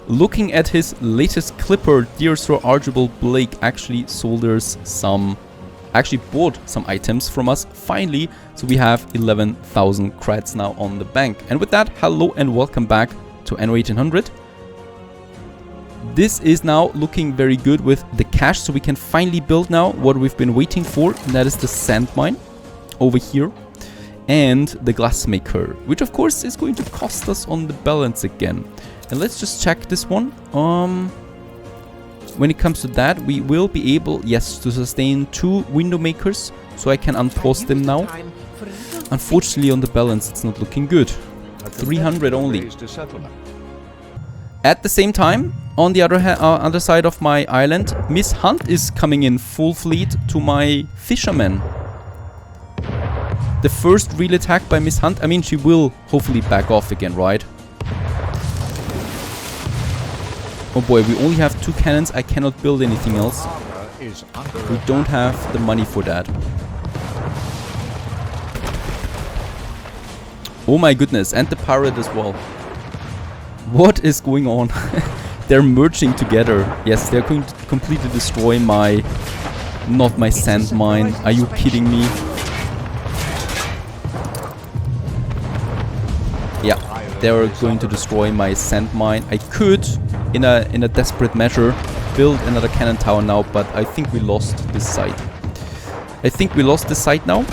looking at his latest clipper, dear Sir Archibald Blake actually solders some... actually bought some items from us, finally. So we have 11,000 creds now on the bank. And with that, hello and welcome back to Anno 1800. This is now looking very good with the cash, so we can finally build now what we've been waiting for, and that is the sand mine over here. And the glassmaker, which of course is going to cost us on the balance again. And let's just check this one. When it comes to that, we will be able, yes, to sustain 2 window makers, so I can unpause them now. Unfortunately, on the balance, it's not looking good. 300 only. At the same time, on the other side of my island, Miss Hunt is coming in full fleet to my fishermen. The first real attack by Miss Hunt, I mean, she will hopefully back off again, right? Oh boy, we only have 2 cannons. I cannot build anything else. We don't have the money for that. Oh my goodness, and the pirate as well. What is going on? They're merging together. Yes, they're going to completely destroy my... not my sand mine. Are you kidding me? Yeah, they're going to destroy my sand mine. I could, in a desperate measure, build another cannon tower now, but I think we lost this site. I think we lost this site now.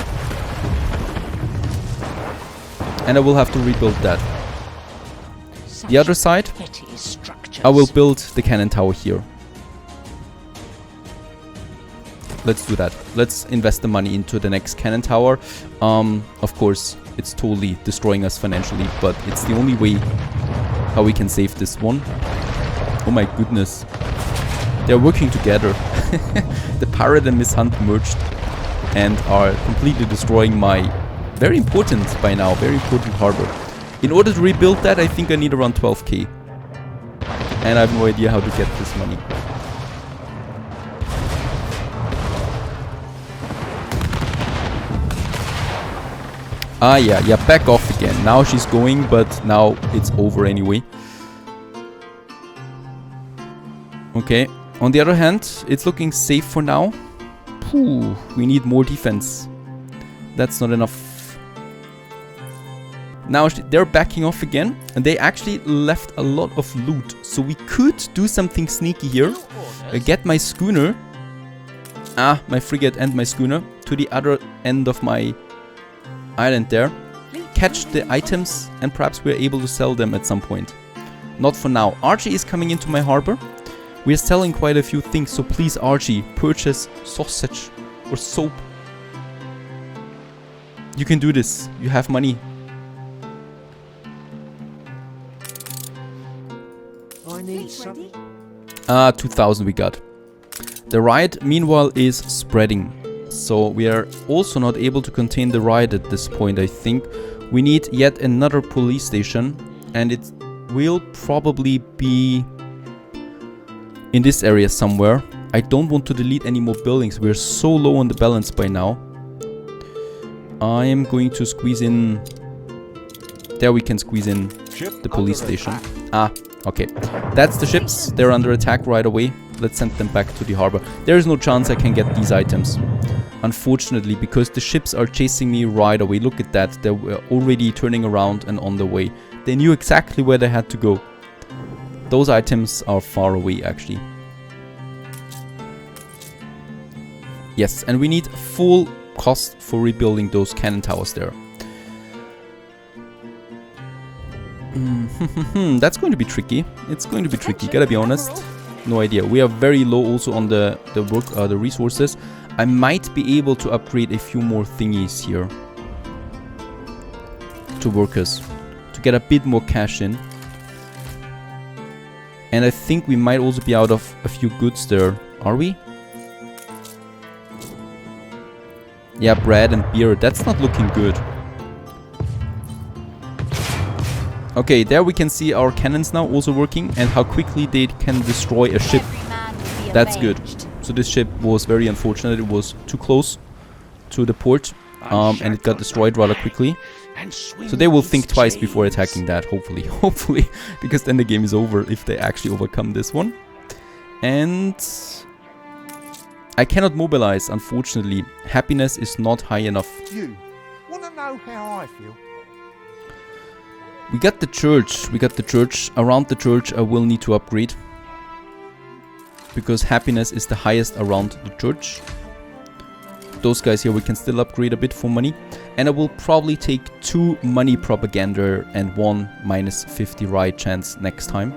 And I will have to rebuild that. The other side, I will build the cannon tower here. Let's do that. Let's invest the money into the next cannon tower. Of course, it's totally destroying us financially, but it's the only way how we can save this one. Oh my goodness. They're working together. The pirate and Miss Hunt merged and are completely destroying my very important, by now, very important harbor. In order to rebuild that, I think I need around 12k. And I have no idea how to get this money. Ah, yeah, back off again. Now she's going, but now it's over anyway. Okay, on the other hand, it's looking safe for now. Phew, we need more defense. That's not enough. Now they're backing off again, and they actually left a lot of loot. So we could do something sneaky here. Get my schooner, my frigate and my schooner, to the other end of my island there, catch the items, and perhaps we're able to sell them at some point. Not for now. Archie is coming into my harbor. We're selling quite a few things, so please, Archie, purchase sausage or soap. You can do this. You have money. I need some. 2,000 we got. The riot, meanwhile, is spreading. So we are also not able to contain the riot at this point, I think. We need yet another police station, and it will probably be in this area somewhere. I don't want to delete any more buildings. We're so low on the balance by now. I am going to squeeze in... There we can squeeze in the police station. Okay. That's the ships. They're under attack right away. Let's send them back to the harbor. There is no chance I can get these items, unfortunately, because the ships are chasing me right away. Look at that. They were already turning around and on the way. They knew exactly where they had to go. Those items are far away, actually. Yes, and we need full cost for rebuilding those cannon towers there. That's going to be tricky. It's going to be tricky, gotta be honest. No idea. We are very low also on the resources. I might be able to upgrade a few more thingies here to workers to get a bit more cash in. And I think we might also be out of a few goods there. Are we? Yeah, bread and beer. That's not looking good. Okay, there we can see our cannons now also working and how quickly they can destroy a ship. That's good. So this ship was very unfortunate. It was too close to the port and it got destroyed rather quickly. So they will think twice before attacking that, hopefully. Hopefully, because then the game is over if they actually overcome this one. And I cannot mobilize, unfortunately. Happiness is not high enough. You wanna know how I feel? We got the church. We got the church. Around the church I will need to upgrade, because happiness is the highest around the church. Those guys here we can still upgrade a bit for money. And I will probably take 2 money propaganda and 1 -50 ride chance next time.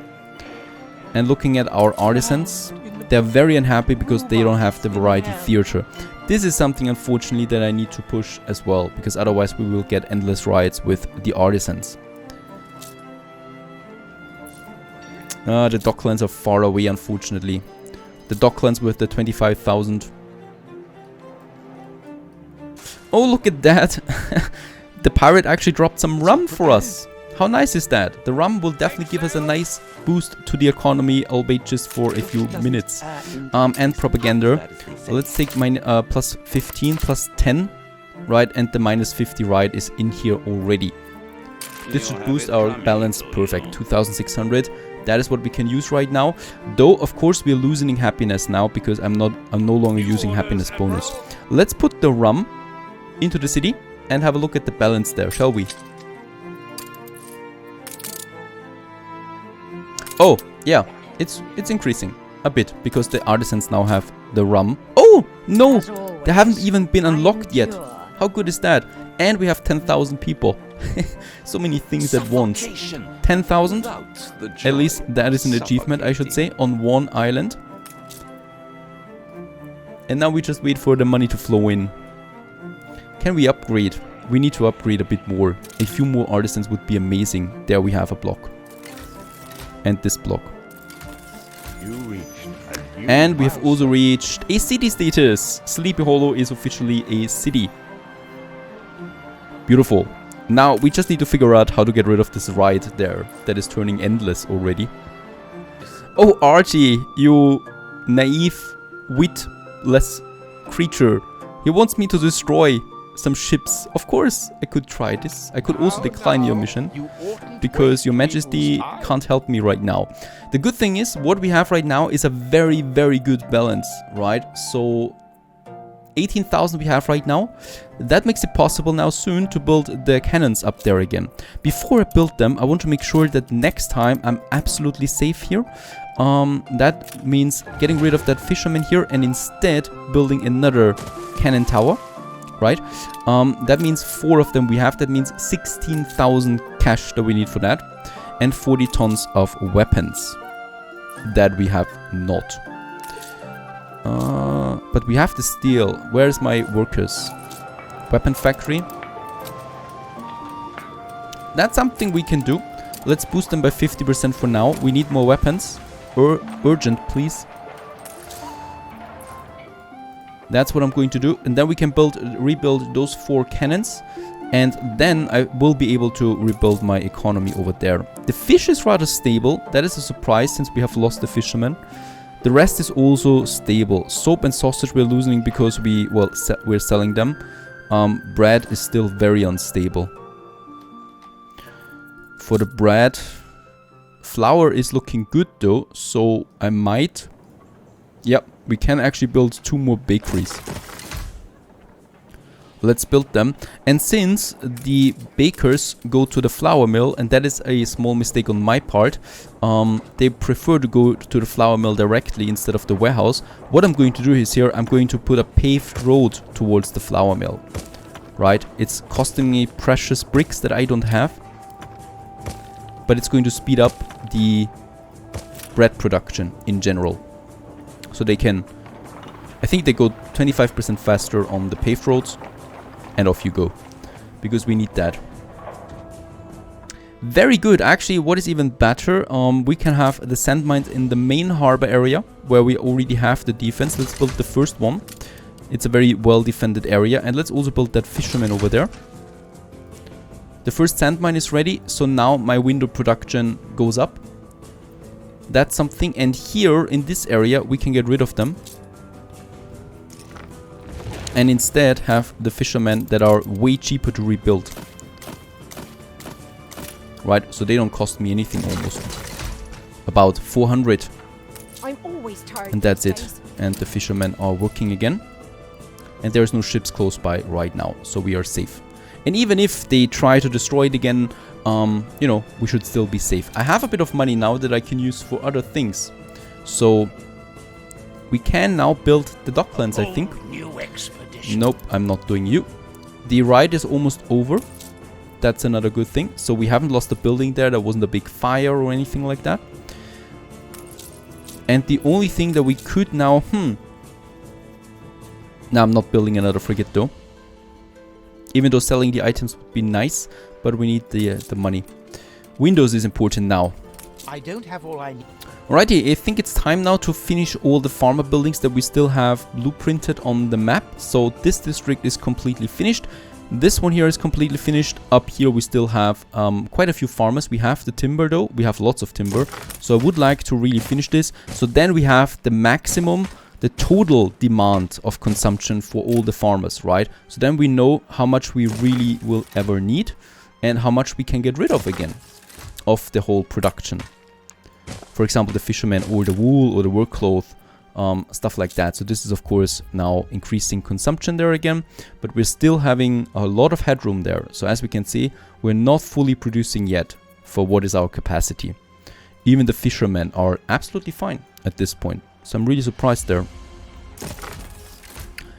And looking at our artisans, they're very unhappy because they don't have the variety theater. This is something unfortunately that I need to push as well, because otherwise we will get endless rides with the artisans. The docklands are far away, unfortunately. The docklands with the 25,000. Oh, look at that! The pirate actually dropped some rum for us. How nice is that? The rum will definitely give us a nice boost to the economy, albeit just for a few minutes. And propaganda. So let's take my plus 15, plus 10, right? And the -50 ride is in here already. This should boost our balance perfect. 2,600. That is what we can use right now. Though, of course, we are losing happiness now because I'm no longer using happiness bonus. Let's put the rum into the city and have a look at the balance there, shall we? Oh, yeah, it's increasing a bit because the artisans now have the rum. Oh, no, they haven't even been unlocked yet. How good is that? And we have 10,000 people. So many things at once. 10,000? At least that is an achievement, I should say, on one island. And now we just wait for the money to flow in. Can we upgrade? We need to upgrade a bit more. A few more artisans would be amazing. There we have a block. And this block. And we have also reached a city status. Sleepy Hollow is officially a city. Beautiful. Now we just need to figure out how to get rid of this ride there that is turning endless already. Oh, Archie, you naive, witless creature. He wants me to destroy some ships. Of course, I could try this. I could also decline your mission because your majesty can't help me right now. The good thing is, what we have right now is a very, very good balance, right? So 18,000 we have right now. That makes it possible now soon to build the cannons up there again. Before I build them, I want to make sure that next time I'm absolutely safe here. That means getting rid of that fisherman here and instead building another cannon tower. Right? That means 4 of them we have. That means 16,000 cash that we need for that. And 40 tons of weapons that we have not. But we have the steel. Where's my workers? Weapon factory. That's something we can do. Let's boost them by 50% for now. We need more weapons. Urgent, please. That's what I'm going to do. And then we can rebuild those 4 cannons. And then I will be able to rebuild my economy over there. The fish is rather stable. That is a surprise since we have lost the fisherman. The rest is also stable. Soap and sausage we're losing because we're selling them. Bread is still very unstable. For the bread, flour is looking good though. So I might... Yep, we can actually build 2 more bakeries. Let's build them. And since the bakers go to the flour mill, and that is a small mistake on my part, they prefer to go to the flour mill directly instead of the warehouse. What I'm going to do is here, I'm going to put a paved road towards the flour mill. Right? It's costing me precious bricks that I don't have. But it's going to speed up the bread production in general. So they can... I think they go 25% faster on the paved roads. And off you go. Because we need that. Very good. Actually, what is even better, we can have the sand mines in the main harbor area, where we already have the defense. Let's build the first one. It's a very well defended area. And let's also build that fisherman over there. The first sand mine is ready. So now my window production goes up. That's something. And here in this area, we can get rid of them. And instead have the fishermen that are way cheaper to rebuild. right? So they don't cost me anything almost. About 400. I'm always tired. And that's these it. days. And the fishermen are working again. And there's no ships close by right now, so we are safe. And even if they try to destroy it again, you know, we should still be safe. I have a bit of money now that I can use for other things. So we can now build the docklands, I think. New expedition. Nope, I'm not doing you. The ride is almost over. That's another good thing. So we haven't lost the building there. There wasn't a big fire or anything like that. And the only thing that we could now... Now I'm not building another frigate though. Even though selling the items would be nice, but we need the money. Windows is important now. I don't have all I need. Alrighty, I think it's time now to finish all the farmer buildings that we still have blueprinted on the map. So this district is completely finished. This one here is completely finished. Up here we still have quite a few farmers. We have the timber though. We have lots of timber. So I would like to really finish this. So then we have the maximum, the total demand of consumption for all the farmers, right? So then we know how much we really will ever need and how much we can get rid of again of the whole production. For example, the fishermen or the wool or the work cloth, stuff like that. So this is of course now increasing consumption there again, but we're still having a lot of headroom there. So as we can see, we're not fully producing yet for what is our capacity. Even the fishermen are absolutely fine at this point. So I'm really surprised there.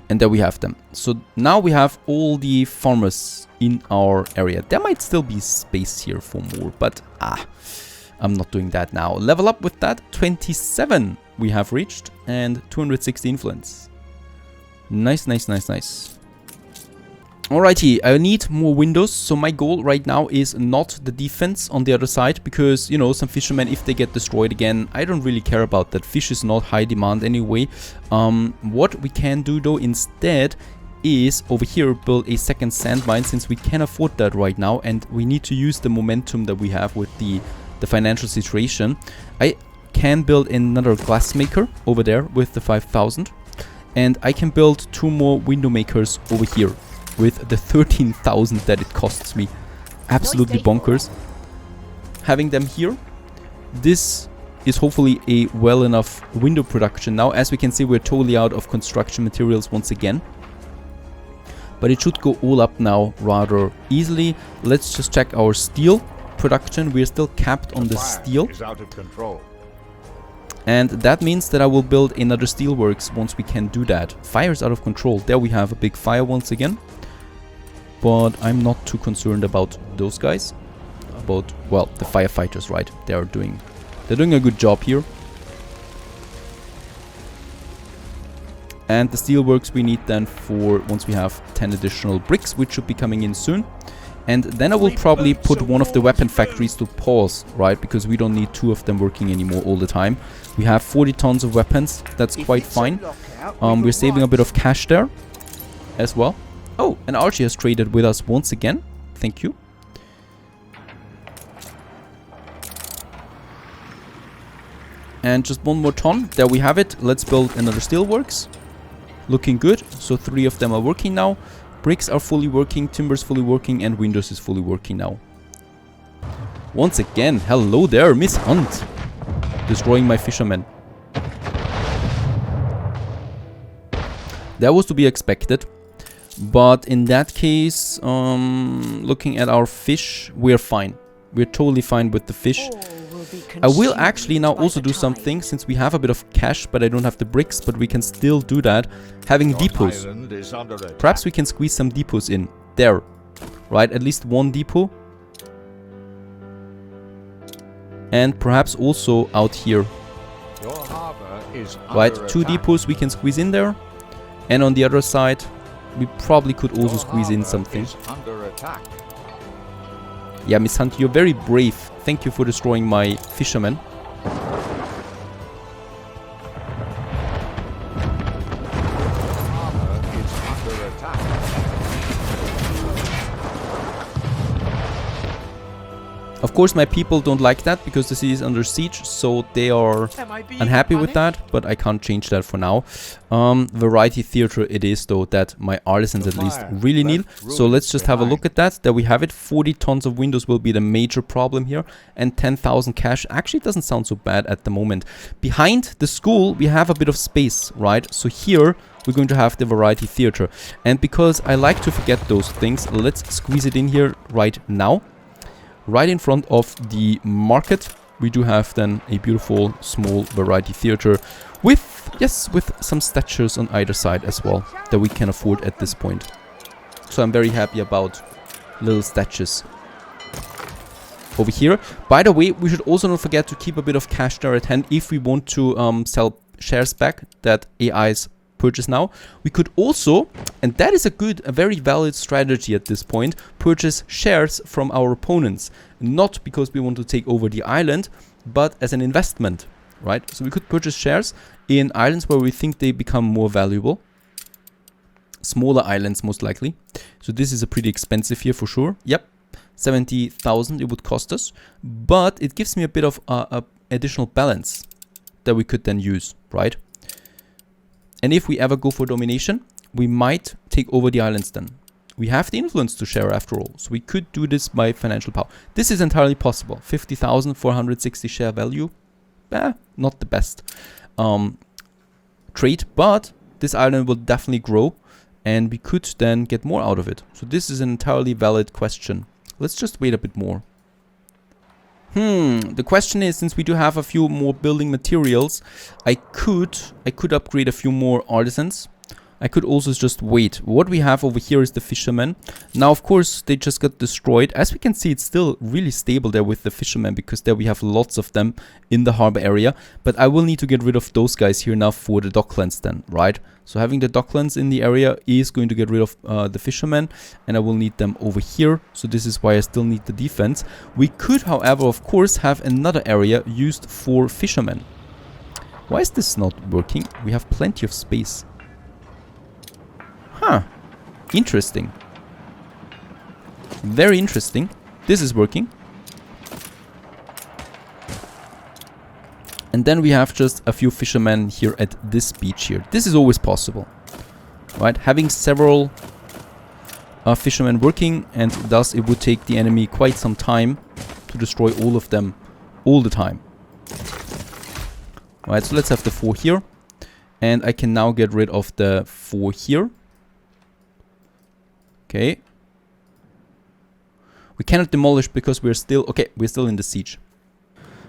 And there we have them. So now we have all the farmers in our area. There might still be space here for more, but I'm not doing that now. Level up with that. 27 we have reached and 260 influence. Nice, nice, nice, nice. Alrighty, I need more windows. So my goal right now is not the defense on the other side, because, you know, some fishermen, if they get destroyed again, I don't really care about that. Fish is not high demand anyway. What we can do though instead is over here build a second sand mine, since we can afford that right now, and we need to use the momentum that we have with the financial situation. I can build another glass maker over there with the 5,000, and I can build 2 more window makers over here with the 13,000 that it costs me. Absolutely bonkers. Having them here, this is hopefully a well enough window production now. As we can see, we're totally out of construction materials once again, but it should go all up now rather easily. Let's just check our steel production. We're still capped on the steel. Is out of control. And that means that I will build another steelworks once we can do that. Fire's out of control. There we have a big fire once again. But I'm not too concerned about those guys. About, well, the firefighters, right? They're doing a good job here. And the steelworks we need then for once we have 10 additional bricks, which should be coming in soon. And then I will probably put one of the weapon factories to pause, right? Because we don't need 2 of them working anymore all the time. We have 40 tons of weapons. That's quite fine. We're saving a bit of cash there as well. Oh, and Archie has traded with us once again. Thank you. And just 1 more ton. There we have it. Let's build another steelworks. Looking good. So 3 of them are working now. Bricks are fully working, timber's fully working, and windows is fully working now. Once again, hello there, Miss Hunt. Destroying my fishermen. That was to be expected. But in that case, looking at our fish, we're fine. We're totally fine with the fish. I will actually now also do something, since we have a bit of cash, but I don't have the bricks, but we can still do that. Having depots. Perhaps we can squeeze some depots in. There. Right, at least 1 depot. And perhaps also out here. Right, 2 depots we can squeeze in there. And on the other side, we probably could also squeeze in something. Yeah, Miss Hunt, you're very brave. Thank you for destroying my fishermen. Of course, my people don't like that because the city is under siege, so they are unhappy with that, but I can't change that for now. Variety theater it is, though, that my artisans at least really need. So let's just have a look at that. There we have it. 40 tons of windows will be the major problem here, and 10,000 cash. Actually, it doesn't sound so bad at the moment. Behind the school, we have a bit of space, right? So here, we're going to have the variety theater. And because I like to forget those things, let's squeeze it in here right now. Right in front of the market, we do have then a beautiful small variety theater with, yes, with some statues on either side as well that we can afford at this point. So I'm very happy about little statues over here. By the way, we should also not forget to keep a bit of cash there at hand if we want to sell shares back that AIs purchase now. We could also, and that is a very valid strategy at this point, purchase shares from our opponents. Not because we want to take over the island, but as an investment, right? So we could purchase shares in islands where we think they become more valuable. Smaller islands, most likely. So this is a pretty expensive here for sure. Yep, 70,000 it would cost us. But it gives me a bit of additional balance that we could then use, right? And if we ever go for domination, we might take over the islands then. We have the influence to share after all, so we could do this by financial power. This is entirely possible. 50,460 share value. Not the best trade, but this island will definitely grow and we could then get more out of it. So this is an entirely valid question. Let's just wait a bit more. The question is, since we do have a few more building materials, I could upgrade a few more artisans. I could also just wait. What we have over here is the fishermen. Now, of course, they just got destroyed. As we can see, it's still really stable there with the fishermen because there we have lots of them in the harbor area. But I will need to get rid of those guys here now for the docklands then, right? So having the docklands in the area is going to get rid of the fishermen, and I will need them over here. So this is why I still need the defense. We could, however, of course, have another area used for fishermen. Why is this not working? We have plenty of space. Huh. Interesting. Very interesting. This is working. And then we have just a few fishermen here at this beach here. This is always possible, right? Having several fishermen working, and thus it would take the enemy quite some time to destroy all of them all the time. Right, so let's have the 4 here. And I can now get rid of the 4 here. Okay. We cannot demolish because we're still... Okay, we're still in the siege.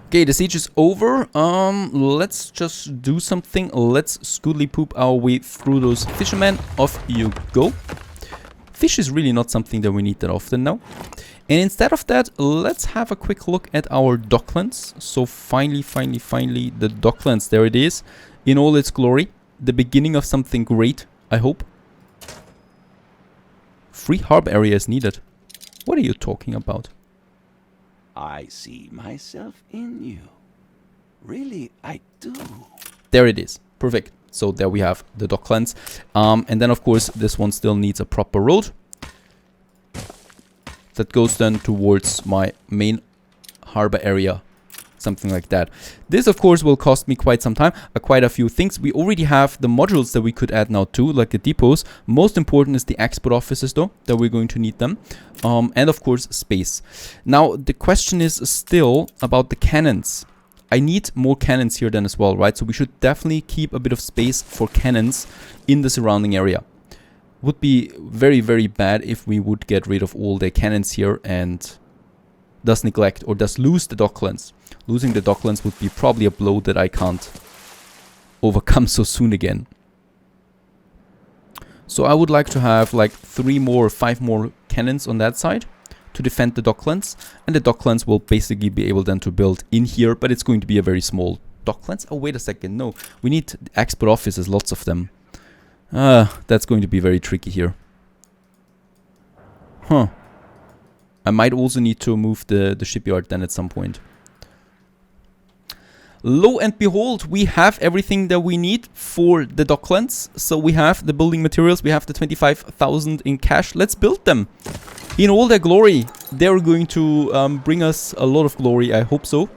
Okay, the siege is over. Let's just do something. Let's scootly poop our way through those fishermen. Off you go. Fish is really not something that we need that often now. And instead of that, let's have a quick look at our docklands. So finally, the docklands. There it is. In all its glory. The beginning of something great, I hope. Free harbor area is needed. What are you talking about? I see myself in you. Really, I do. There it is. Perfect. So there we have the docklands. And then, of course, this one still needs a proper road. That goes then towards my main harbor area. Something like that. This, of course, will cost me quite some time. Quite a few things. We already have the modules that we could add now too, like the depots. Most important is the export offices, though, that we're going to need them. And, of course, space. Now, the question is still about the cannons. I need more cannons here then as well, right? So we should definitely keep a bit of space for cannons in the surrounding area. Would be very, very bad if we would get rid of all the cannons here and thus neglect or thus lose the docklands. Losing the docklands would be probably a blow that I can't overcome so soon again. So I would like to have like 5 more cannons on that side to defend the docklands. And the docklands will basically be able then to build in here, but it's going to be a very small docklands. Oh, wait a second. No, we need export offices, lots of them. That's going to be very tricky here. Huh. I might also need to move the shipyard then at some point. Lo and behold, we have everything that we need for the docklands. So we have the building materials, we have the 25,000 in cash. Let's build them in all their glory. they're going to bring us a lot of glory. I hope so.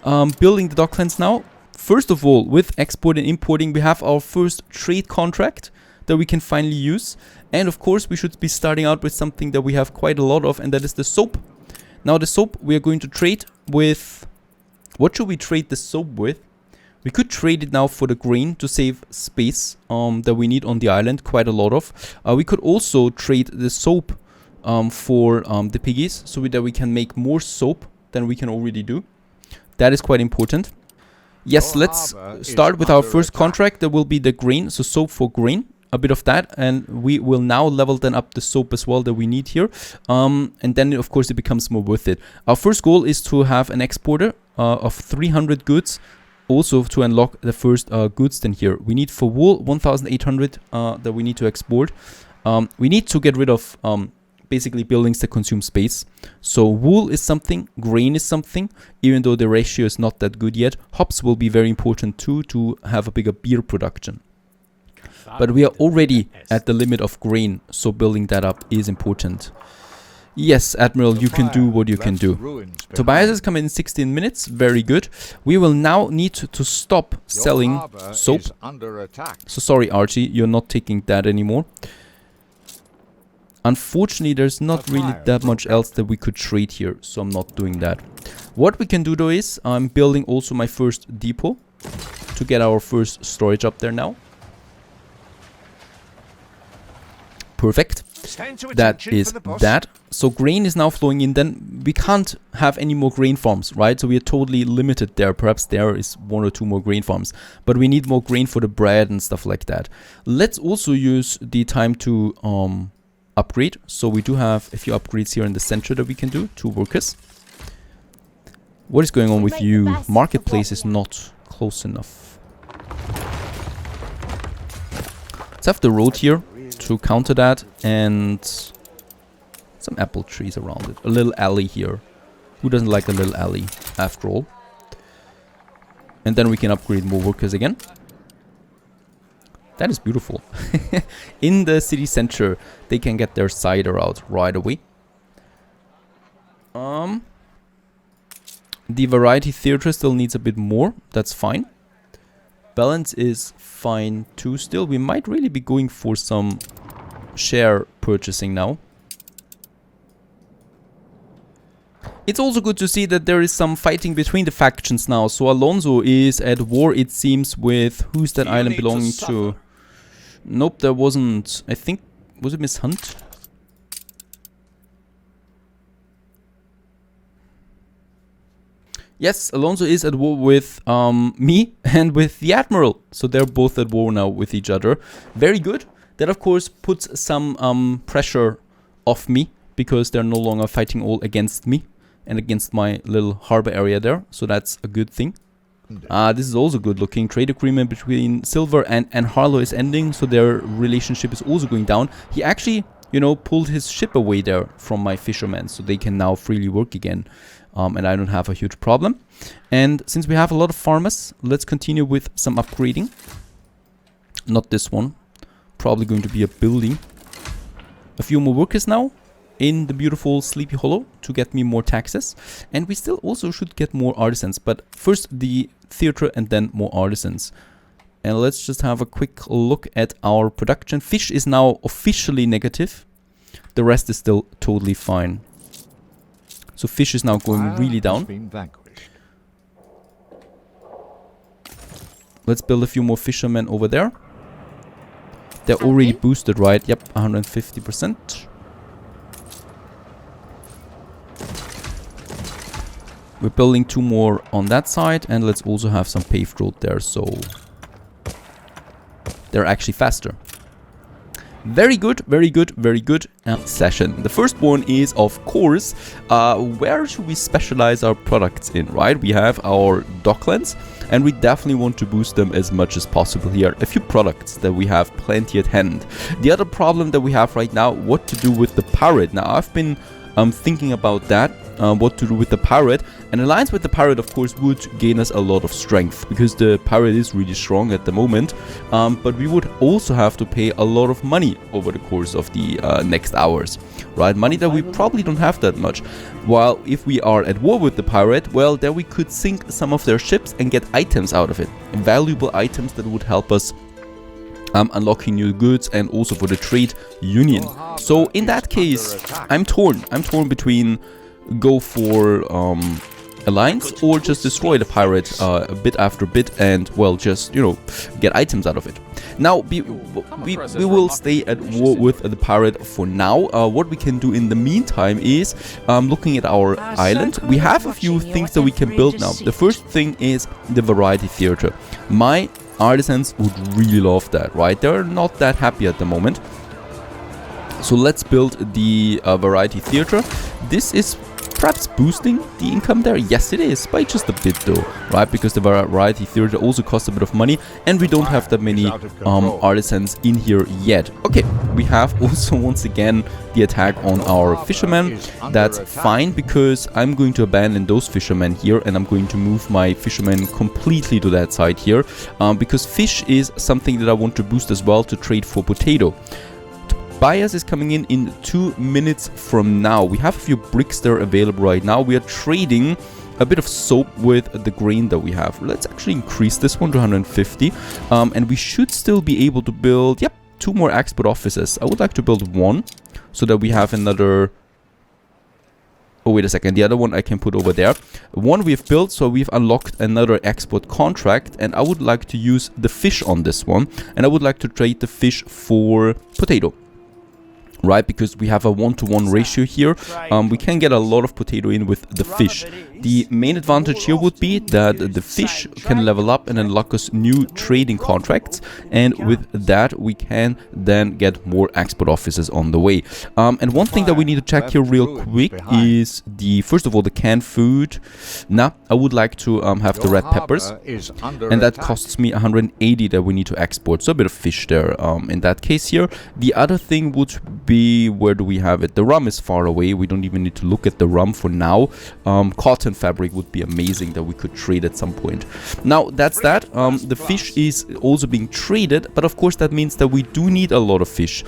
Building the docklands now. First of all, with export and importing, we have our first trade contract that we can finally use. And of course, we should be starting out with something that we have quite a lot of, and that is the soap. Now, the soap we are going to trade with... What should we trade the soap with? We could trade it now for the grain to save space that we need on the island, quite a lot of. We could also trade the soap for the piggies, so that we can make more soap than we can already do. That is quite important. Yes, let's start with our first contract. That will be the grain, so soap for grain. A bit of that, and we will now level then up the soap as well that we need here. And then, of course, it becomes more worth it. Our first goal is to have an exporter of 300 goods. Also, to unlock the first goods then here. We need for wool 1,800 that we need to export. We need to get rid of... basically buildings that consume space. So wool is something, grain is something, even though the ratio is not that good yet. Hops will be very important too, to have a bigger beer production. But we are already at the limit of grain, so building that up is important. Yes, Admiral, you can do what you can do. Tobias is coming in 16 minutes, very good. We will now need to stop selling soap. So sorry, Archie, you're not taking that anymore. Unfortunately, there's not really that much else that we could trade here, so I'm not doing that. What we can do though is, I'm building also my first depot to get our first storage up there now. Perfect. That is that. So grain is now flowing in. Then we can't have any more grain farms, right? So we are totally limited there. Perhaps there is 1 or 2 more grain farms. But we need more grain for the bread and stuff like that. Let's also use the time to... upgrade. So we do have a few upgrades here in the center that we can do. 2 workers. What is going on with you? Marketplace is not close enough. Let's have the road here to counter that, and some apple trees around it. A little alley here. Who doesn't like a little alley after all? And then we can upgrade more workers again. That is beautiful. In the city center, they can get their cider out right away. The variety theater still needs a bit more. That's fine. Balance is fine too still. We might really be going for some share purchasing now. It's also good to see that there is some fighting between the factions now. So Alonso is at war, it seems, with... Who's that island belonging to? Nope, there wasn't... I think... Was it Miss Hunt? Yes, Alonso is at war with me and with the Admiral. So they're both at war now with each other. Very good. That, of course, puts some pressure off me, because they're no longer fighting all against me and against my little harbor area there. So that's a good thing. This is also good looking. Trade agreement between Silver and Harlow is ending, so their relationship is also going down. He actually, you know, pulled his ship away there from my fishermen, so they can now freely work again. And I don't have a huge problem. And since we have a lot of farmers, let's continue with some upgrading. Not this one. Probably going to be a building. A few more workers now in the beautiful Sleepy Hollow to get me more taxes. And we still also should get more artisans. But first the theater and then more artisans. And let's just have a quick look at our production. Fish is now officially negative. The rest is still totally fine. So fish is now going really down. Let's build a few more fishermen over there. They're already boosted, right? Yep, 150%. We're building 2 more on that side, and let's also have some paved road there, so they're actually faster. Very good, very good, very good session. The first one is, of course, where should we specialize our products in, right? We have our docklands, and we definitely want to boost them as much as possible here. A few products that we have plenty at hand. The other problem that we have right now, what to do with the pirate. Now, I've been thinking about that, what to do with the pirate. An alliance with the pirate, of course, would gain us a lot of strength, because the pirate is really strong at the moment. But we would also have to pay a lot of money over the course of the next hours, right? Money that we probably don't have that much. While if we are at war with the pirate, well, then we could sink some of their ships and get items out of it. Valuable items that would help us unlocking new goods and also for the trade union. So in that case, I'm torn. I'm torn between go for alliance or just destroy the pirate bit after bit and, well, just, you know, get items out of it. Now, we will stay at war with the pirate for now. What we can do in the meantime is looking at our island. We have a few things that we can build now. The first thing is the variety theater. My artisans would really love that, right? They're not that happy at the moment. So let's build the variety theater. This is perhaps boosting the income there. Yes, it is, by just a bit though, right? Because the variety theater also costs a bit of money, and we don't have that many artisans in here yet. Okay, we have also once again the attack on our fishermen. That's fine, because I'm going to abandon those fishermen here, and I'm going to move my fishermen completely to that side here, because fish is something that I want to boost as well to trade for potato. Bias is coming in 2 minutes from now. We have a few bricks there available right now. We are trading a bit of soap with the grain that we have. Let's actually increase this one to 150. And we should still be able to build, yep, 2 more export offices. I would like to build 1 so that we have another... Oh, wait a second. The other one I can put over there. 1 we've built, so we've unlocked another export contract. And I would like to use the fish on this one. And I would like to trade the fish for potato. Right, because we have a 1-to-1 ratio here. We can get a lot of potato in with the fish. The main advantage here would be that the fish can level up and unlock us new trading contracts, and with that we can then get more export offices on the way. And one thing that we need to check here real quick is the, first of all, the canned food. Now I would like to have the red peppers, and that costs me 180 that we need to export, so a bit of fish there in that case here. The other thing would be, where do we have it? The rum is far away. We don't even need to look at the rum for now. Cotton fabric would be amazing that we could trade at some point. Now that's that. The fish is also being traded, but of course that means that we do need a lot of fish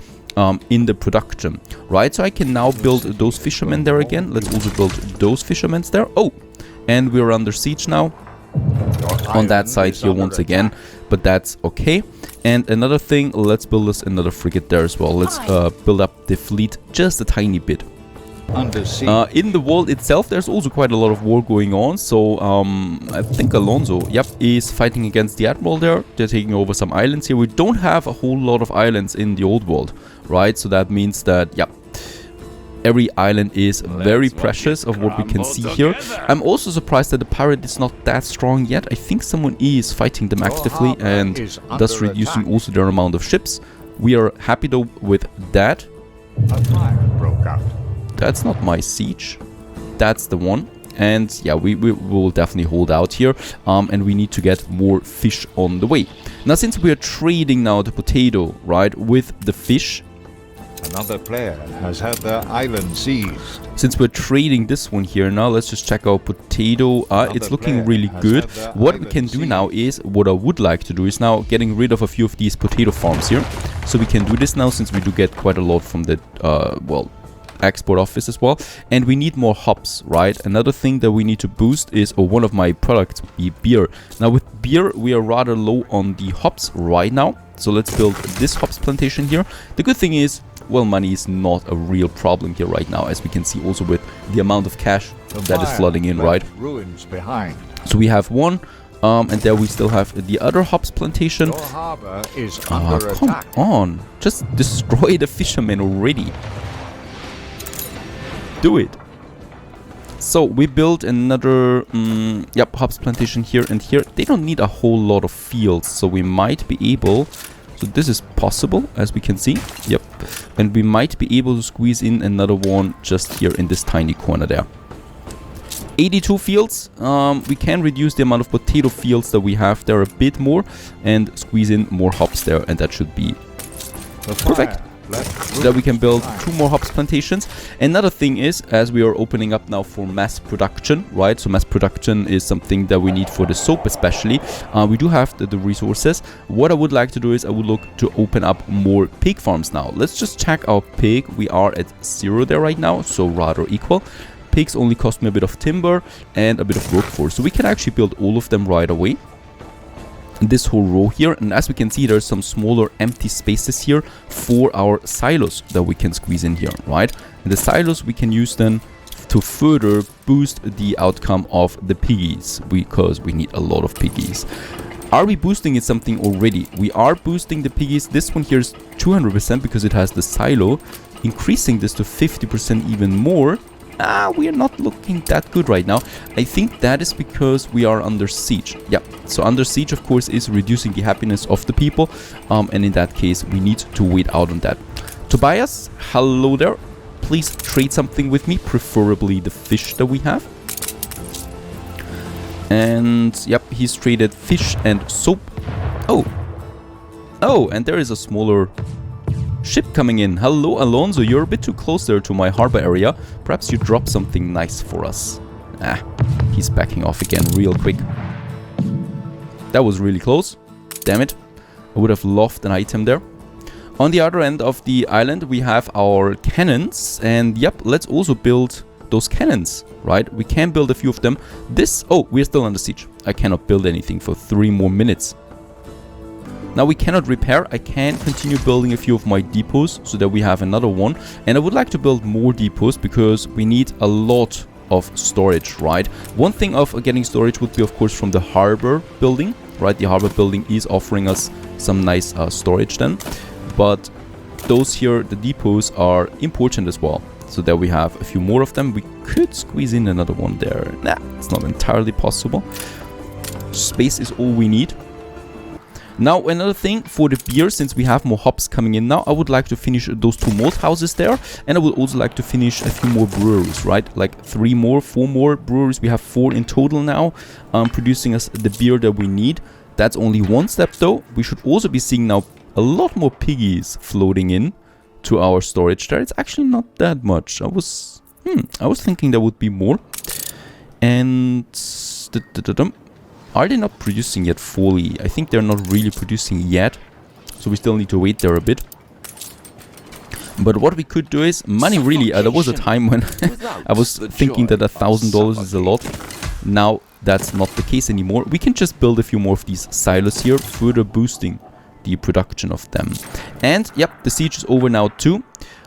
in the production, right? So I can now build those fishermen there again. Let's also build those fishermen there. Oh, and we're under siege now on that side here once again, but that's okay. And another thing, let's build us another frigate there as well. Let's build up the fleet just a tiny bit. In the world itself, there's also quite a lot of war going on. So I think Alonso, yep, is fighting against the Admiral there. They're taking over some islands here. We don't have a whole lot of islands in the old world, right? So that means that, yep, every island is very precious of what we can see here. I'm also surprised that the pirate is not that strong yet. I think someone is fighting them actively and thus reducing also their amount of ships. We are happy though with that. A fire broke out. That's not my siege. That's the one. And yeah, we will definitely hold out here. And we need to get more fish on the way. Now, since we are trading now the potato, right, with the fish, another player has had their island seized. Since we're trading this one here now, let's just check our potato. It's looking really good. What we can do now is, what I would like to do is now getting rid of a few of these potato farms here. So we can do this now, since we do get quite a lot from the, well, export office as well. And we need more hops, right? Another thing that we need to boost is, or one of my products would be beer. Now with beer, we are rather low on the hops right now. So let's build this hops plantation here. The good thing is, well, money is not a real problem here right now, as we can see also with the amount of cash that is flooding in, right? Ruins behind. So we have one, and there we still have the other hops plantation. Your harbor is under Come attack. on, just destroy the fishermen already. Do it. So we built another yep, hops plantation here and here. They don't need a whole lot of fields, so we might be able, so this is possible, as we can see. Yep. And we might be able to squeeze in another one just here in this tiny corner there. 82 fields. We can reduce the amount of potato fields that we have there a bit more and squeeze in more hops there, and that should be perfect. so that we can build 2 more hops plantations. Another thing is, as we are opening up now for mass production, right? So mass production is something that we need for the soap especially. We do have the resources. What I would like to do is I would look to open up more pig farms now. Let's just check our pig. We are at 0 there right now, so rather equal. Pigs only cost me a bit of timber and a bit of workforce, so we can actually build all of them right away. This whole row here, and as we can see, there's some smaller empty spaces here for our silos that we can squeeze in here, right? And the silos we can use then to further boost the outcome of the piggies, because we need a lot of piggies. Are we boosting it something already? We are boosting the piggies. This one here is 200% because it has the silo. Increasing this to 50% even more. We are not looking that good right now. I think that is because we are under siege. Yeah, so under siege, of course, is reducing the happiness of the people. And in that case, we need to wait out on that. Tobias, hello there. Please trade something with me, preferably the fish that we have. And, yep, he's traded fish and soap. Oh, and there is a smaller ship coming in. Hello, Alonso. You're a bit too close there to my harbor area. Perhaps you drop something nice for us. He's backing off again real quick. That was really close. Damn it. I would have loved an item there. On the other end of the island, we have our cannons. And yep, let's also build those cannons, right? We can build a few of them. We're still under siege. I cannot build anything for 3 more minutes. Now we cannot repair. I can continue building a few of my depots so that we have another one. And I would like to build more depots because we need a lot of storage, right? One thing of getting storage would be, of course, from the harbor building, right? The harbor building is offering us some nice storage then. But those here, the depots, are important as well. So that we have a few more of them. We could squeeze in another one there. It's not entirely possible. Space is all we need. Now, another thing for the beer, since we have more hops coming in now, I would like to finish those 2 malt houses there. And I would also like to finish a few more breweries, right? Like 3 more, 4 more breweries. We have 4 in total now, producing us the beer that we need. That's only one step though. We should also be seeing now a lot more piggies floating in to our storage there. It's actually not that much. I was thinking there would be more. And are they not producing yet fully? I think they're not really producing yet. So we still need to wait there a bit. But what we could do is money really. There was a time when I was thinking that $1,000 is a lot. Now that's not the case anymore. We can just build a few more of these silos here, further boosting the production of them. And yep, the siege is over now too.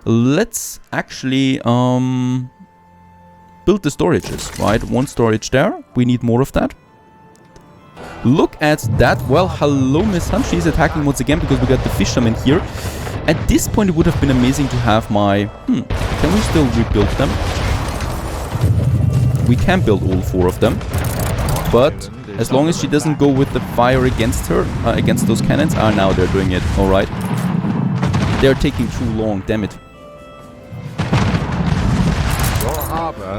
Let's actually build the storages, right? 1 storage there. We need more of that. Look at that. Well, hello, Miss Hunt. She's attacking once again because we got the fishermen here. At this point, it would have been amazing to have my... Can we still rebuild them? We can build all 4 of them. But as long as she doesn't go with the fire against her, against those cannons. Now they're doing it. All right. They're taking too long. Damn it.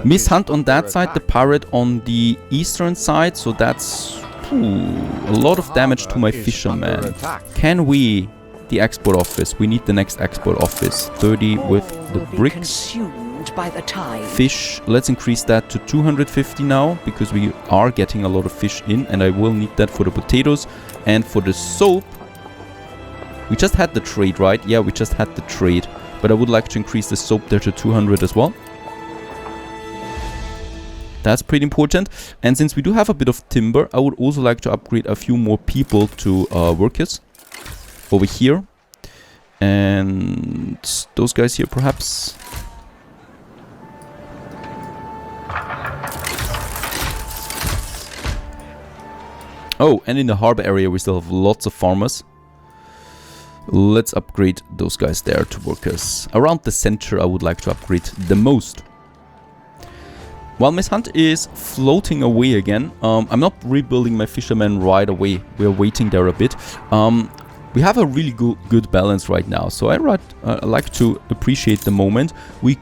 Miss Hunt on that side, the pirate on the eastern side. So that's... a lot of damage to my fisherman. Can we... The export office. We need the next export office. 30 with the bricks. By the tide. Fish. Let's increase that to 250 now. Because we are getting a lot of fish in. And I will need that for the potatoes. And for the soap. We just had the trade, right? Yeah, we just had the trade. But I would like to increase the soap there to 200 as well. That's pretty important. And since we do have a bit of timber, I would also like to upgrade a few more people to workers over here. And those guys here perhaps. Oh, and in the harbor area we still have lots of farmers. Let's upgrade those guys there to workers. Around the center I would like to upgrade the most. While Miss Hunt is floating away again, I'm not rebuilding my fishermen right away. We're waiting there a bit. We have a really good balance right now, so I like to appreciate the moment. We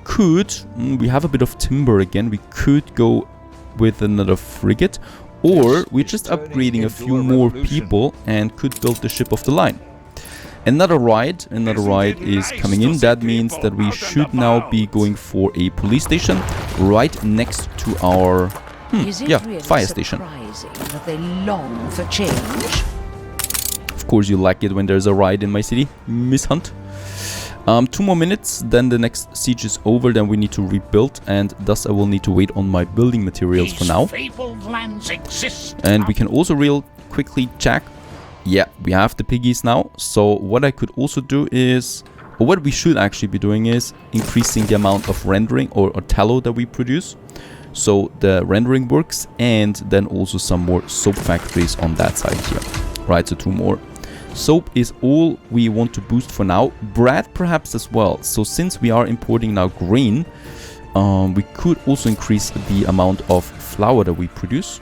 have a bit of timber again. We could go with another frigate, or we're just upgrading a few more people and could build the ship of the line. Another ride is coming in. That means that we should now be going for a police station right next to our fire station. That they long for change? Of course you like it when there's a ride in my city, Miss Hunt. 2 more minutes, then the next siege is over, then we need to rebuild, and thus I will need to wait on my building materials for now. And we can also real quickly check. Yeah, we have the piggies now. So what I could also do is, or what we should actually be doing is increasing the amount of rendering or tallow that we produce. So the rendering works, and then also some more soap factories on that side here. Right, so 2 more. Soap is all we want to boost for now. Bread perhaps as well. So since we are importing now grain, we could also increase the amount of flour that we produce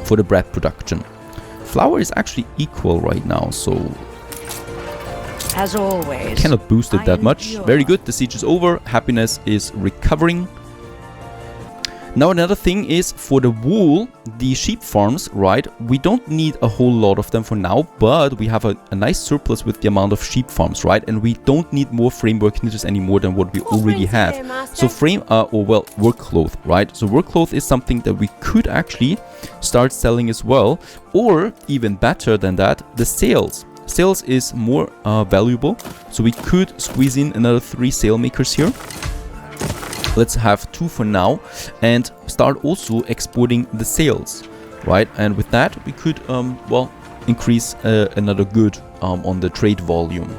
for the bread production. Flour is actually equal right now, so as always, cannot boost it that much. Very good, the siege is over, happiness is recovering. Now another thing is for the wool, the sheep farms, right? We don't need a whole lot of them for now, but we have a nice surplus with the amount of sheep farms, right? And we don't need more framework knitters any more than what we already have. So work cloth, right? So work cloth is something that we could actually start selling as well, or even better than that, the sails. Sails is more valuable, so we could squeeze in another 3 sail makers here. Let's have 2 for now and start also exporting the sails, right? And with that we could increase another good on the trade volume.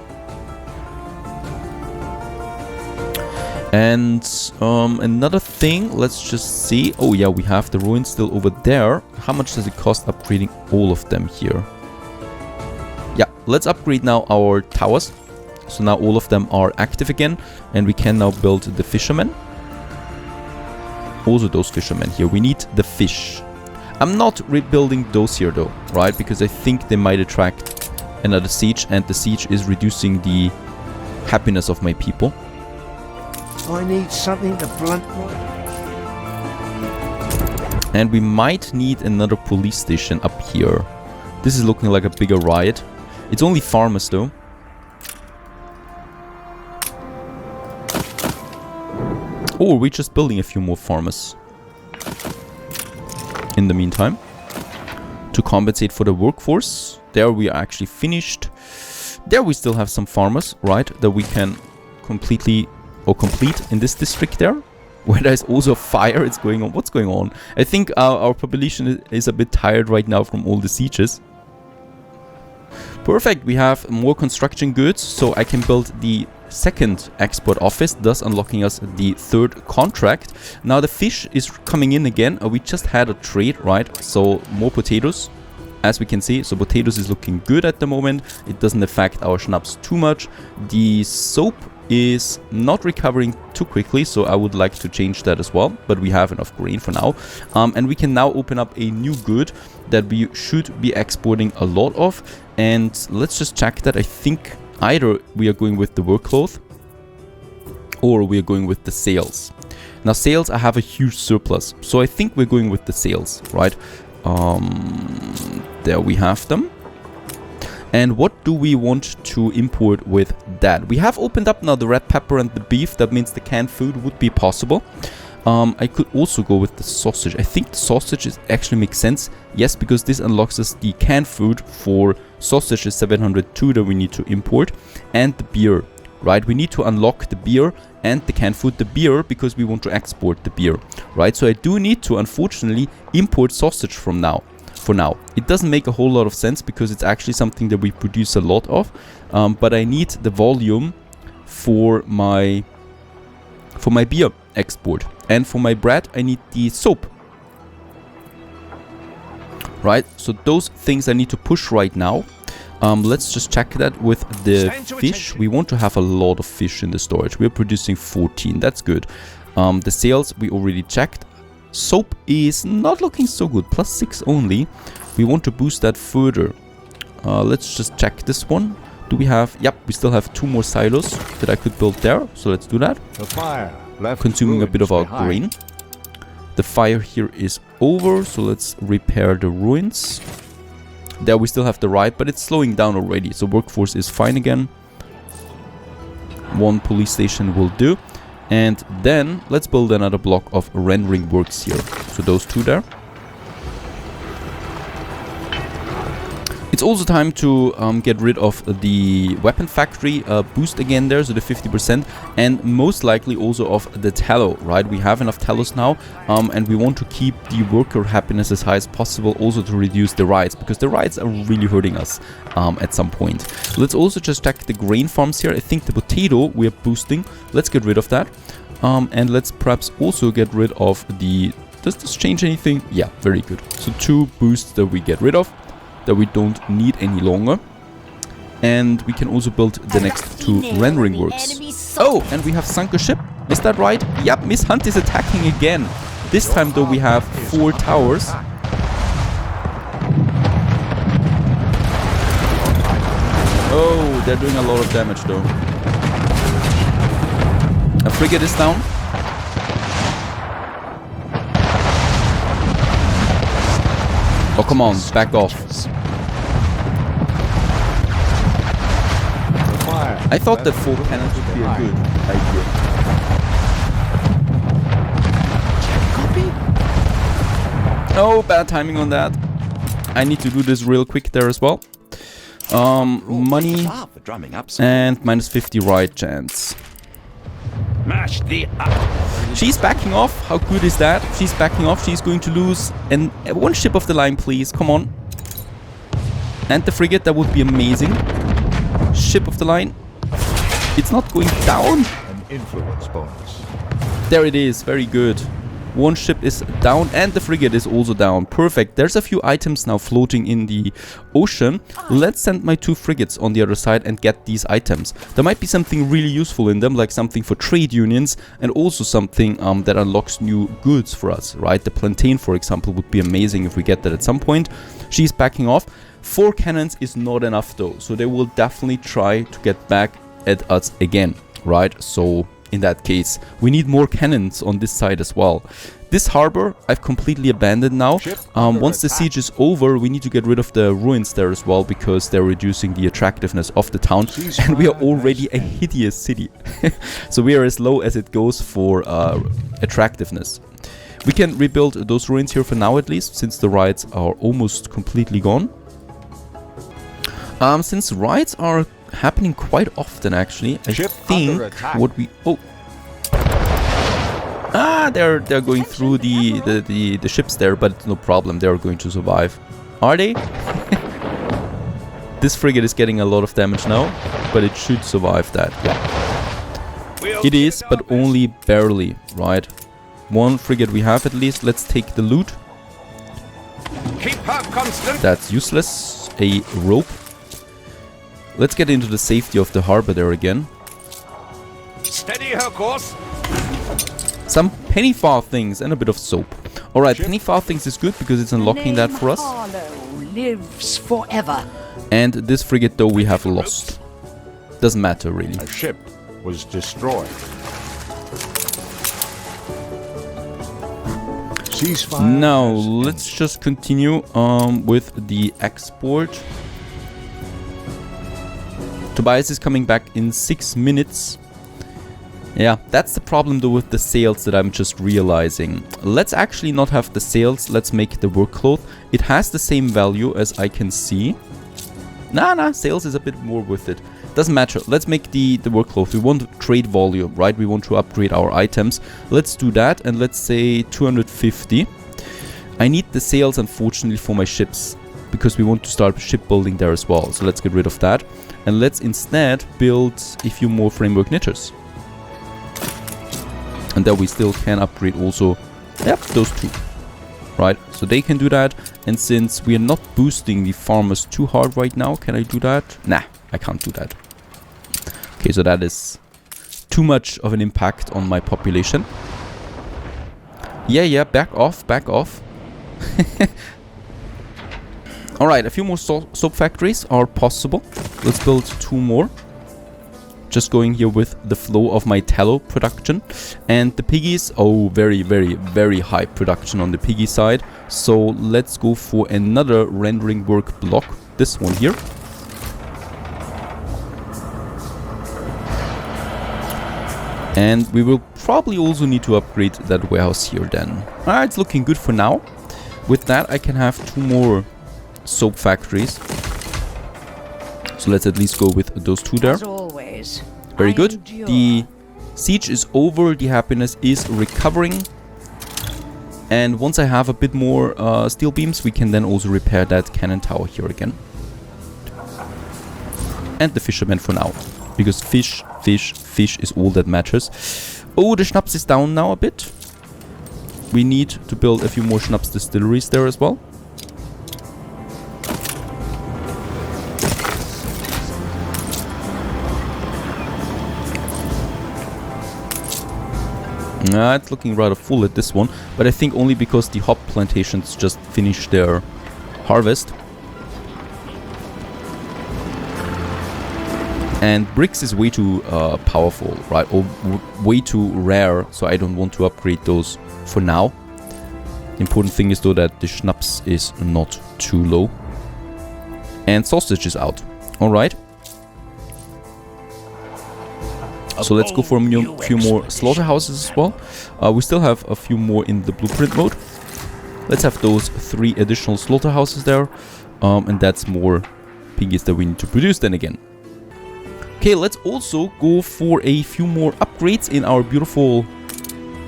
And another thing, let's just see. Oh yeah, we have the ruins still over there. How much does it cost upgrading all of them here? Yeah, let's upgrade now our towers. So now all of them are active again, and we can now build the fishermen. Also those fishermen here, we need the fish. I'm not rebuilding those here though, right? Because I think they might attract another siege, and the siege is reducing the happiness of my people. I need something to blunt my... And we might need another police station up here. This is looking like a bigger riot. It's only farmers though. Oh, we're just building a few more farmers in the meantime to compensate for the workforce. There we are actually finished. There we still have some farmers, right, that we can complete in this district there, where there's also a fire. It's going on. What's going on? I think our population is a bit tired right now from all the sieges. Perfect, we have more construction goods, so I can build the second export office, thus unlocking us the 3rd contract. Now the fish is coming in again. We just had a trade, right? So more potatoes, as we can see. So potatoes is looking good at the moment. It doesn't affect our schnapps too much. The soap is not recovering too quickly, so I would like to change that as well, but we have enough grain for now. And we can now open up a new good that we should be exporting a lot of. And let's just check that. I think either we are going with the work cloth or we are going with the sails. Now sails, I have a huge surplus, so I think we're going with the sails, right? There we have them. And what do we want to import with that? We have opened up now the red pepper and the beef. That means the canned food would be possible. I could also go with the sausage. I think the sausage actually makes sense. Yes, because this unlocks us the canned food for sausage is 702 that we need to import. And the beer, right? We need to unlock the beer and the canned food. The beer because we want to export the beer, right? So I do need to, unfortunately, import sausage from now. For now, it doesn't make a whole lot of sense because it's actually something that we produce a lot of. But I need the volume for my beer export. And for my bread, I need the soap. Right, so those things I need to push right now. Let's just check that with the fish. We want to have a lot of fish in the storage. We're producing 14, that's good. The sales we already checked. Soap is not looking so good, +6 only. We want to boost that further. Let's just check this one. Do we have, yep, we still have 2 more silos that I could build there. So let's do that. The fire left consuming a bit of our behind. grain. The fire here is over, so let's repair the ruins. There we still have the right, but it's slowing down already. So workforce is fine again. 1 police station will do. And then let's build another block of rendering works here. So those 2 there. It's also time to get rid of the weapon factory boost again there, so the 50%, and most likely also of the tallow, right? We have enough tallows now, and we want to keep the worker happiness as high as possible, also to reduce the riots, because the riots are really hurting us at some point. Let's also just check the grain farms here. I think the potato we are boosting. Let's get rid of that, and let's perhaps also get rid of the... Does this change anything? Yeah, very good. So 2 boosts that we get rid of, that we don't need any longer. And we can also build the next 2 rendering works. Oh, and we have sunk a ship. Is that right? Yep, Miss Hunt is attacking again. This time though we have 4 towers. Oh, they're doing a lot of damage though. A frigate is down. Oh, come on, back off. I thought that 4 cannons would be a good idea. Oh, bad timing on that. I need to do this real quick there as well. Money and minus 50 right chance. She's backing off. How good is that? She's backing off. She's going to lose. And 1 ship off the line, please. Come on. And the frigate. That would be amazing. Ship off the line. It's not going down. An influence bonus. There it is. Very good. 1 ship is down and the frigate is also down. Perfect. There's a few items now floating in the ocean. Let's send my 2 frigates on the other side and get these items. There might be something really useful in them, like something for trade unions and also something that unlocks new goods for us, right? The plantain, for example, would be amazing if we get that at some point. She's backing off. 4 cannons is not enough though, so they will definitely try to get back at us again, right? So in that case, we need more cannons on this side as well. This harbor I've completely abandoned now. Once the siege is over, we need to get rid of the ruins there as well, because they're reducing the attractiveness of the town. And we are already a hideous city. So we are as low as it goes for attractiveness. We can rebuild those ruins here for now at least, since the riots are almost completely gone. Since riots are happening quite often actually, I think what we... Oh! Ah, they're going through the ships there, but no problem, they're going to survive. Are they? This frigate is getting a lot of damage now, but it should survive that, yeah. It is, but only barely, right? 1 frigate we have at least. Let's take the loot. Keep her constant. That's useless. A rope. Let's get into the safety of the harbor there again. Steady her course. Some penny farthings and a bit of soap. Alright, penny farthings is good because it's unlocking that for us. Lives forever. And this frigate though we have lost. Doesn't matter really. A ship was destroyed. Ceasefire. Now let's just continue with the export. Tobias is coming back in 6 minutes. Yeah, that's the problem though with the sails that I'm just realizing. Let's actually not have the sails. Let's make the work cloth. It has the same value as I can see. Nah, sails is a bit more with it. Doesn't matter. Let's make the work cloth. We want trade volume, right? We want to upgrade our items. Let's do that and let's say 250. I need the sails unfortunately for my ships, because we want to start shipbuilding there as well. So let's get rid of that. And let's instead build a few more framework knitters. And then we still can upgrade also, yep, those 2. Right, so they can do that. And since we are not boosting the farmers too hard right now, can I do that? Nah, I can't do that. Okay, so that is too much of an impact on my population. Yeah, back off. Alright, a few more soap factories are possible. Let's build 2 more. Just going here with the flow of my tallow production. And the piggies, oh, very, very, very high production on the piggy side. So let's go for another rendering work block. This one here. And we will probably also need to upgrade that warehouse here then. It's looking good for now. With that, I can have 2 more soap factories. So let's at least go with those 2 there. As always. Very I good. endure. The siege is over. The happiness is recovering. And once I have a bit more steel beams, we can then also repair that cannon tower here again. And the fishermen for now. Because fish is all that matters. Oh, the schnapps is down now a bit. We need to build a few more schnapps distilleries there as well. It's looking rather full at this one, but I think only because the hop plantations just finished their harvest. And bricks is way too powerful, right? Or way too rare, so I don't want to upgrade those for now. The important thing is though that the schnapps is not too low. And sausage is out. Alright. So let's go for a few more slaughterhouses as well. We still have a few more in the blueprint mode. Let's have those 3 additional slaughterhouses there. And that's more piggies that we need to produce then again. Okay, let's also go for a few more upgrades in our beautiful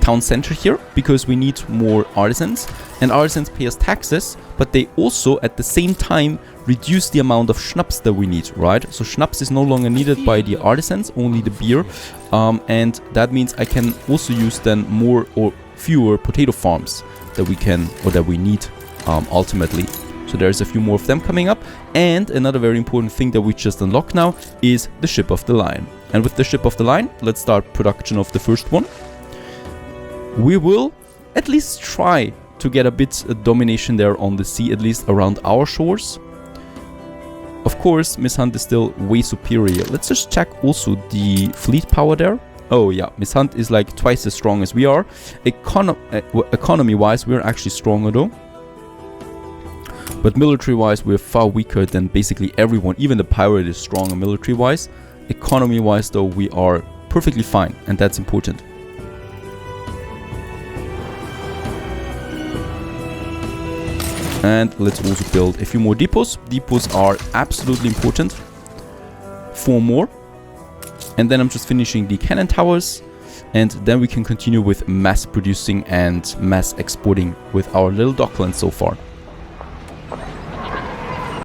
town center here, because we need more artisans. And artisans pay us taxes, but they also at the same time reduce the amount of schnapps that we need, right? So schnapps is no longer needed by the artisans, only the beer. And that means I can also use then more or fewer potato farms that we can, or that we need ultimately. So there's a few more of them coming up. And another very important thing that we just unlocked now is the ship of the line. And with the ship of the line, let's start production of the first one. We will at least try to get a bit of domination there on the sea, at least around our shores. Of course, Miss Hunt is still way superior. Let's just check also the fleet power there. Oh yeah, Miss Hunt is like twice as strong as we are. Economy-wise, we're actually stronger though. But military-wise, we're far weaker than basically everyone. Even the pirate is stronger military-wise. Economy-wise though, we are perfectly fine, and that's important. And let's also build a few more depots. Depots are absolutely important. 4 more. And then I'm just finishing the cannon towers. And then we can continue with mass producing and mass exporting with our little docklands so far.